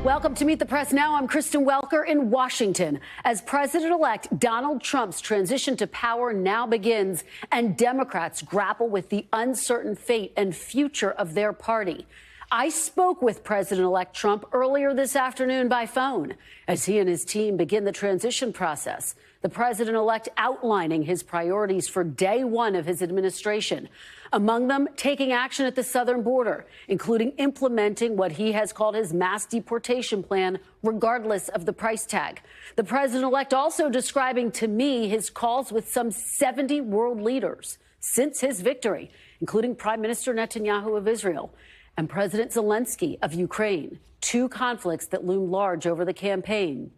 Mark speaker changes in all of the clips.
Speaker 1: Welcome to Meet the Press Now. I'm Kristen Welker in Washington. As President-elect Donald Trump's transition to power now begins and Democrats grapple with the uncertain fate and future of their party, I spoke with President-elect Trump earlier this afternoon by phone as he and his team begin the transition process. The president-elect outlining his priorities for day one of his administration. Among them, taking action at the southern border, including implementing what he has called his mass deportation plan, regardless of the price tag. The president-elect also describing to me his calls with some 70 world leaders since his victory, including Prime Minister Netanyahu of Israel and President Zelensky of Ukraine, two conflicts that loom large over the campaign,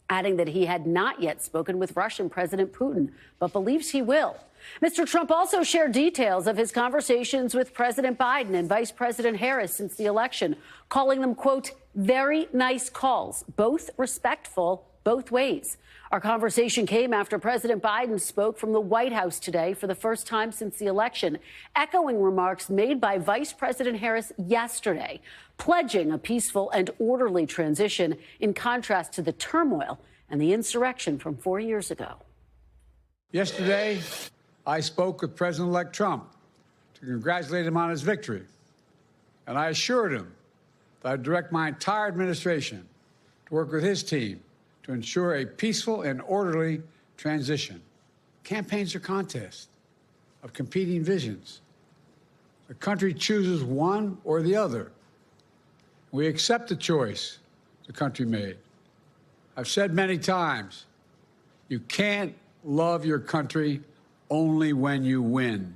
Speaker 1: adding that he had not yet spoken with Russian President Putin, but believes he will. Mr. Trump also shared details of his conversations with President Biden and Vice President Harris since the election, calling them, quote, very nice calls, both respectful, both ways. Our conversation came after President Biden spoke from the White House today for the first time since the election, echoing remarks made by Vice President Harris yesterday, pledging a peaceful and orderly transition in contrast to the turmoil and the insurrection from 4 years ago.
Speaker 2: Yesterday, I spoke with President-elect Trump to congratulate him on his victory, and I assured him that I'd direct my entire administration to work with his team to ensure a peaceful and orderly transition. Campaigns are contests of competing visions. The country chooses one or the other. We accept the choice the country made. I've said many times, you can't love your country only when you win.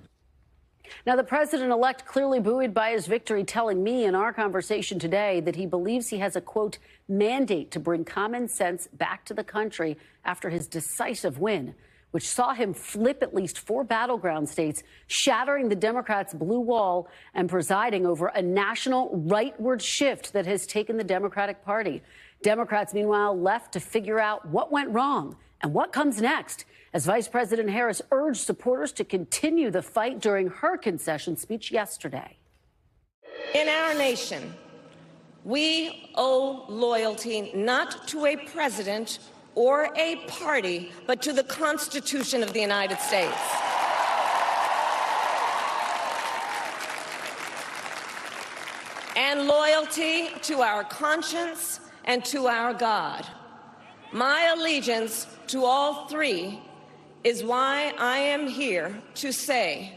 Speaker 1: Now, the president-elect clearly buoyed by his victory, telling me in our conversation today that he believes he has a, quote, mandate to bring common sense back to the country after his decisive win, which saw him flip at least 4 battleground states, shattering the Democrats' blue wall and presiding over a national rightward shift that has taken the Democratic Party. Democrats, meanwhile, left to figure out what went wrong and what comes next, as Vice President Harris urged supporters to continue the fight during her concession speech yesterday.
Speaker 3: In our nation, we owe loyalty not to a president or a party, but to the Constitution of the United States. And loyalty to our conscience and to our God. My allegiance to all three is why I am here to say,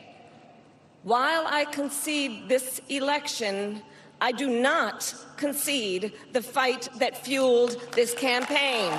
Speaker 3: while I concede this election, I do not concede the fight that fueled this campaign.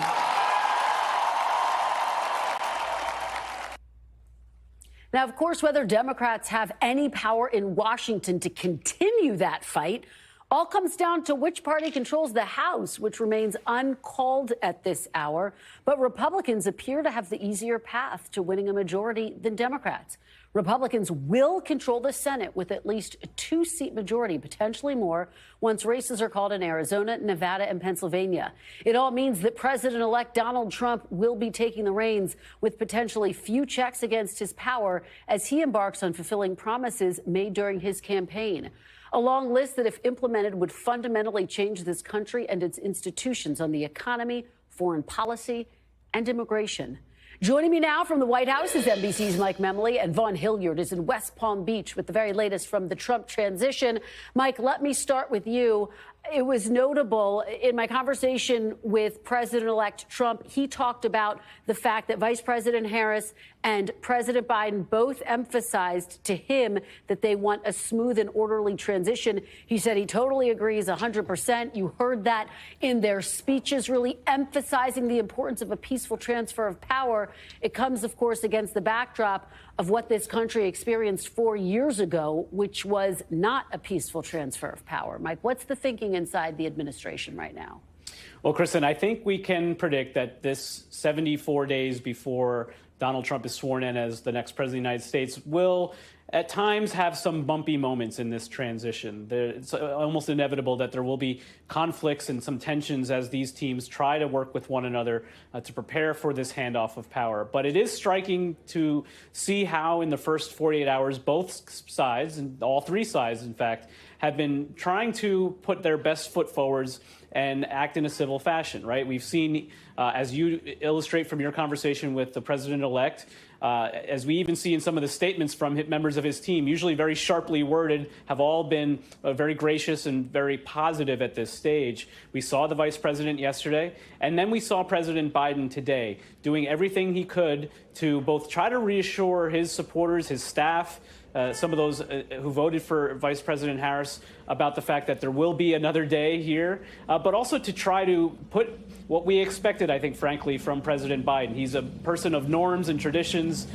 Speaker 1: Now, of course, whether Democrats have any power in Washington to continue that fight all comes down to which party controls the House, which remains uncalled at this hour. But Republicans appear to have the easier path to winning a majority than Democrats. Republicans will control the Senate with at least a 2-seat majority, potentially more, once races are called in Arizona, Nevada, and Pennsylvania. It all means that President-elect Donald Trump will be taking the reins with potentially few checks against his power as he embarks on fulfilling promises made during his campaign. A long list that, if implemented, would fundamentally change this country and its institutions on the economy, foreign policy, and immigration. Joining me now from the White House is NBC's Mike Memoli, and Vaughn Hilliard is in West Palm Beach with the very latest from the Trump transition. Mike, let me start with you. It was notable in my conversation with President-elect Trump. He talked about the fact that Vice President Harris and President Biden both emphasized to him that they want a smooth and orderly transition. He said he totally agrees 100%. You heard that in their speeches, really emphasizing the importance of a peaceful transfer of power. It comes, of course, against the backdrop of what this country experienced 4 years ago, which was not a peaceful transfer of power. Mike, what's the thinking inside the administration right now?
Speaker 4: Well, Kristen, I think we can predict that this 74 days before Donald Trump is sworn in as the next president of the United States will at times have some bumpy moments in this transition. It's almost inevitable that there will be conflicts and some tensions as these teams try to work with one another to prepare for this handoff of power. But it is striking to see how in the first 48 hours, both sides, and all three sides, in fact, have been trying to put their best foot forwards and act in a civil fashion, right? We've seen, as you illustrate from your conversation with the president-elect, as we even see in some of the statements from members of his team, usually very sharply worded, have all been very gracious and very positive at this stage. We saw the vice president yesterday, and then we saw President Biden today doing everything he could to both try to reassure his supporters, his staff, some of those who voted for Vice President Harris about the fact that there will be another day here, but also to try to put what we expected, I think, frankly, from President Biden. He's a person of norms and traditions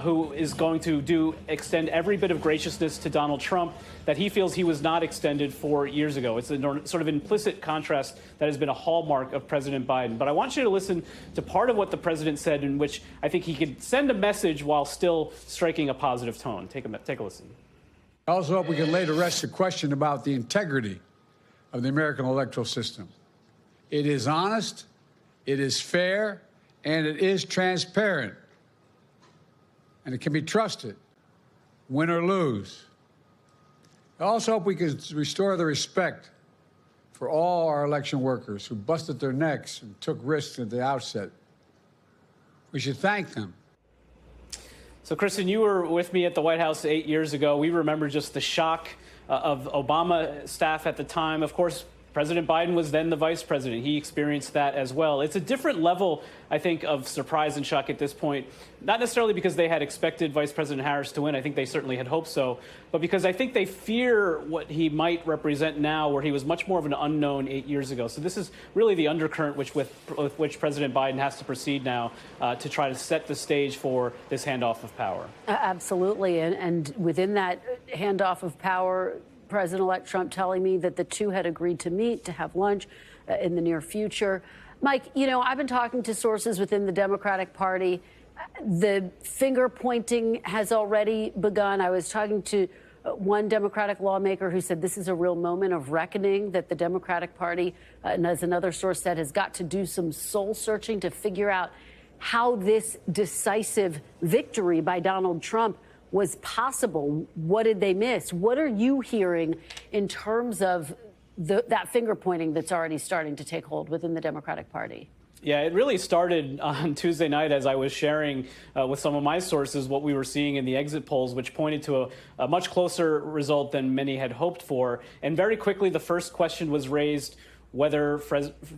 Speaker 4: who is going to extend every bit of graciousness to Donald Trump that he feels he was not extended 4 years ago. It's a sort of implicit contrast that has been a hallmark of President Biden. But I want you to listen to part of what the president said, in which I think he could send a message while still striking a positive tone. Take a listen.
Speaker 2: I also hope we can lay to rest the question about the integrity of the American electoral system. It is honest, it is fair, and it is transparent. And it can be trusted, win or lose. I also hope we can restore the respect for all our election workers who busted their necks and took risks at the outset. We should thank them.
Speaker 4: So, Kristen, you were with me at the White House 8 years ago. We remember just the shock of Obama staff at the time. Of course, President Biden was then the vice president. He experienced that as well. It's a different level, I think, of surprise and shock at this point, not necessarily because they had expected Vice President Harris to win. I think they certainly had hoped so, but because I think they fear what he might represent now, where he was much more of an unknown 8 years ago. So this is really the undercurrent with which President Biden has to proceed now to try to set the stage for this handoff of power.
Speaker 1: Absolutely. And within that handoff of power, President-elect Trump telling me that the two had agreed to meet to have lunch in the near future. Mike, you know, I've been talking to sources within the Democratic Party. The finger pointing has already begun. I was talking to one Democratic lawmaker who said this is a real moment of reckoning, that the Democratic Party, and as another source said, has got to do some soul searching to figure out how this decisive victory by Donald Trump was possible. What did they miss? What are you hearing in terms of that finger pointing that's already starting to take hold within the Democratic Party?
Speaker 4: Yeah, it really started on Tuesday night as I was sharing with some of my sources what we were seeing in the exit polls, which pointed to a much closer result than many had hoped for. And very quickly, the first question was raised whether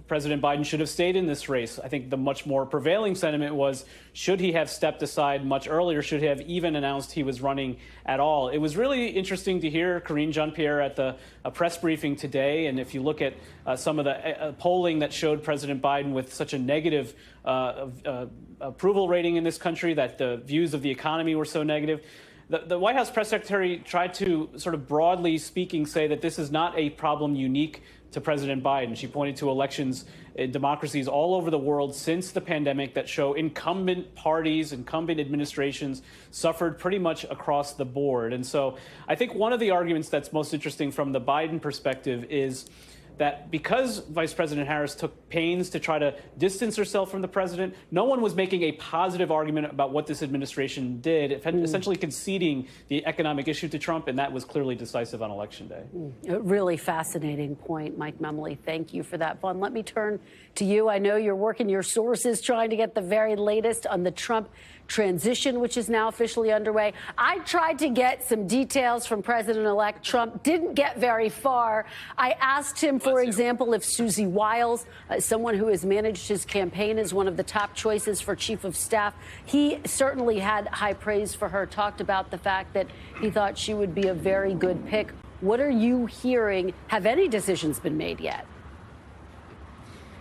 Speaker 4: President Biden should have stayed in this race. I think the much more prevailing sentiment was, should he have stepped aside much earlier? Should he have even announced he was running at all? It was really interesting to hear Karine Jean-Pierre at the press briefing today. And if you look at some of the polling that showed President Biden with such a negative approval rating in this country, that the views of the economy were so negative, the White House press secretary tried to, sort of broadly speaking, say that this is not a problem unique to President Biden. She pointed to elections in democracies all over the world since the pandemic that show incumbent parties, incumbent administrations suffered pretty much across the board. And so I think one of the arguments that's most interesting from the Biden perspective is that because Vice President Harris took pains to try to distance herself from the president, no one was making a positive argument about what this administration did, essentially conceding the economic issue to Trump, and that was clearly decisive on Election Day.
Speaker 1: A really fascinating point, Mike Memley. Thank you for that. Vaughn, let me turn to you. I know you're working your sources trying to get the very latest on the Trump transition, which is now officially underway. I tried to get some details from President-elect Trump, didn't get very far. I asked him, for example, if Susie Wiles, someone who has managed his campaign, is one of the top choices for chief of staff. He certainly had high praise for her, talked about the fact that he thought she would be a very good pick. What are you hearing? Have any decisions been made yet?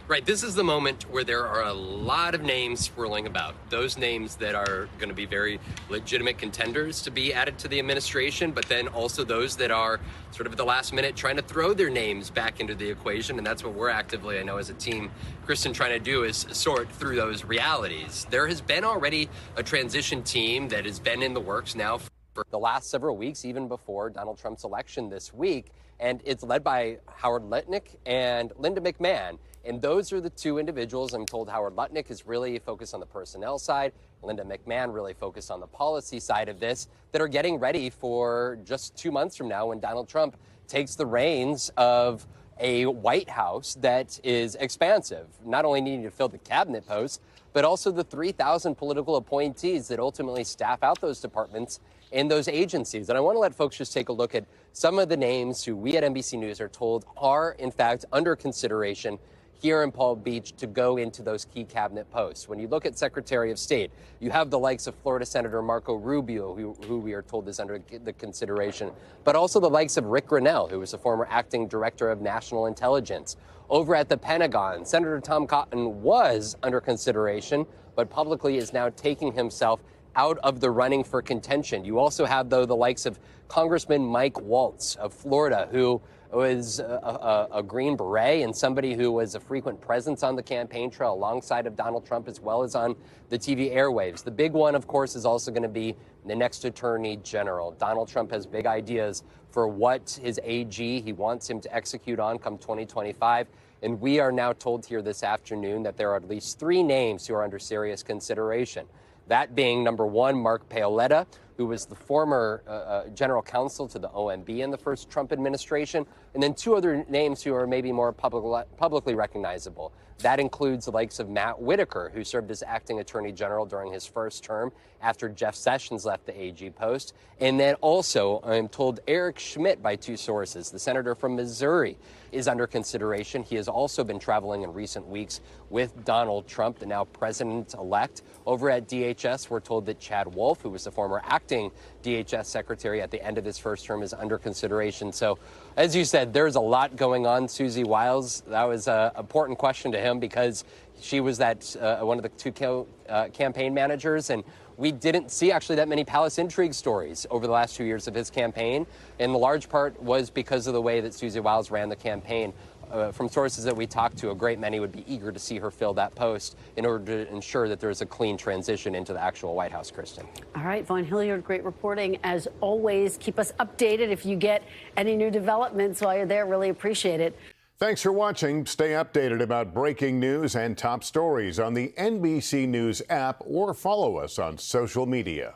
Speaker 5: Right, this is the moment where there are a lot of names swirling about. Those names that are going to be very legitimate contenders to be added to the administration, but then also those that are sort of at the last minute trying to throw their names back into the equation. And that's what we're actively, I know as a team, Kristen, trying to do is sort through those realities. There has been already a transition team that has been in the works now for the last several weeks, even before Donald Trump's election this week. And it's led by Howard Lutnick and Linda McMahon. And those are the two individuals. I'm told Howard Lutnick is really focused on the personnel side. Linda McMahon really focused on the policy side of this, that are getting ready for just 2 months from now when Donald Trump takes the reins of a White House that is expansive, not only needing to fill the cabinet posts, but also the 3,000 political appointees that ultimately staff out those departments and those agencies. And I want to let folks just take a look at some of the names who we at NBC News are told are, in fact, under consideration here in Palm Beach to go into those key cabinet posts. When you look at Secretary of State, you have the likes of Florida Senator Marco Rubio, who we are told is under the consideration, but also the likes of Rick Grinnell, who was a former acting director of national intelligence. Over at the Pentagon, Senator Tom Cotton was under consideration, but publicly is now taking himself out of the running for contention. You also have, though, the likes of Congressman Mike Waltz of Florida, who was a Green Beret and somebody who was a frequent presence on the campaign trail alongside of Donald Trump as well as on the TV airwaves. The big one, of course, is also going to be the next Attorney General. Donald Trump has big ideas for what his AG he wants him to execute on come 2025. And we are now told here this afternoon that there are at least 3 names who are under serious consideration. That being, number one, Mark Paoletta, who was the former general counsel to the OMB in the first Trump administration, and then 2 other names who are maybe more publicly recognizable. That includes the likes of Matt Whitaker, who served as acting attorney general during his first term after Jeff Sessions left the AG post. And then also, I'm told Eric Schmidt by 2 sources, the senator from Missouri, is under consideration. He has also been traveling in recent weeks with Donald Trump, the now president-elect. Over at DHS, we're told that Chad Wolf, who was the former acting DHS secretary at the end of his first term, is under consideration. So, as you said, there's a lot going on. Susie Wiles, that was an important question to him because she was that one of the 2 campaign managers, and we didn't see actually that many palace intrigue stories over the last 2 years of his campaign, and the large part was because of the way that Susie Wiles ran the campaign. From sources that we talked to, a great many would be eager to see her fill that post in order to ensure that there's a clean transition into the actual White House, Kristen.
Speaker 1: All right, Vaughn Hilliard, great reporting. As always, keep us updated if you get any new developments while you're there. Really appreciate it.
Speaker 6: Thanks for watching. Stay updated about breaking news and top stories on the NBC News app or follow us on social media.